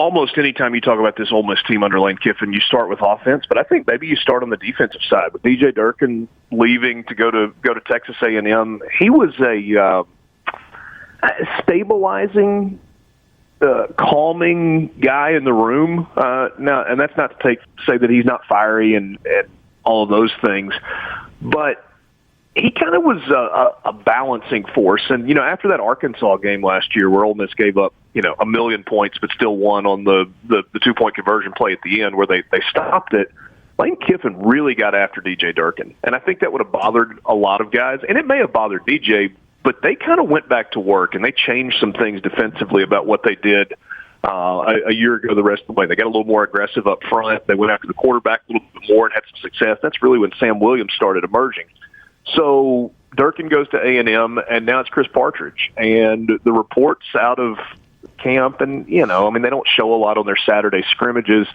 almost any time you talk about this Ole Miss team under Lane Kiffin, you start with offense, but I think maybe you start on the defensive side with DJ Durkin leaving to go to Texas A&M. He was a stabilizing, calming guy in the room. Now, and that's not to say that he's not fiery and all of those things, but he kind of was a balancing force. And, after that Arkansas game last year where Ole Miss gave up, 1 million points but still won on the 2-point conversion play at the end where they stopped it, Lane Kiffin really got after DJ Durkin. And I think that would have bothered a lot of guys. And it may have bothered DJ, but they kind of went back to work and they changed some things defensively about what they did a year ago the rest of the way. They got a little more aggressive up front. They went after the quarterback a little bit more and had some success. That's really when Sam Williams started emerging. So Durkin goes to A&M, and now it's Chris Partridge. And the reports out of camp, and, they don't show a lot on their Saturday scrimmages,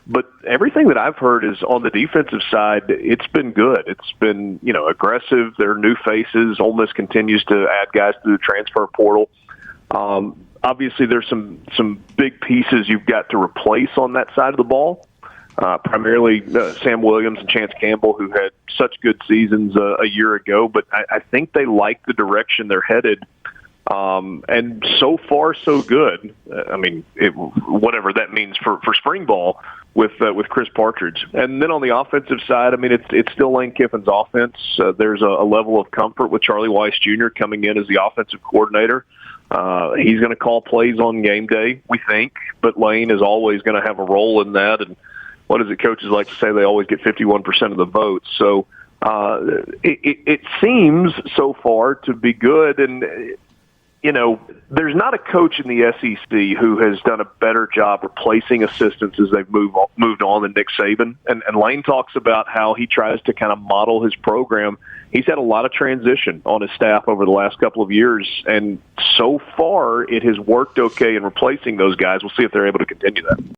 but everything that I've heard is on the defensive side, it's been good. It's been, aggressive. There are new faces. Ole Miss continues to add guys to the transfer portal. Obviously, there's some big pieces you've got to replace on that side of the ball. Primarily Sam Williams and Chance Campbell, who had such good seasons a year ago. But I think they like the direction they're headed. And so far, so good. Whatever that means for spring ball with Chris Partridge. And then on the offensive side, it's still Lane Kiffin's offense. There's a level of comfort with Charlie Weiss Jr. coming in as the offensive coordinator. He's going to call plays on game day, we think, but Lane is always going to have a role in that. And what is it coaches like to say? They always get 51% of the votes. So it seems so far to be good. And, there's not a coach in the SEC who has done a better job replacing assistants as they've moved on than Nick Saban. And Lane talks about how he tries to kind of model his program. He's had a lot of transition on his staff over the last couple of years, and so far it has worked okay in replacing those guys. We'll see if they're able to continue that.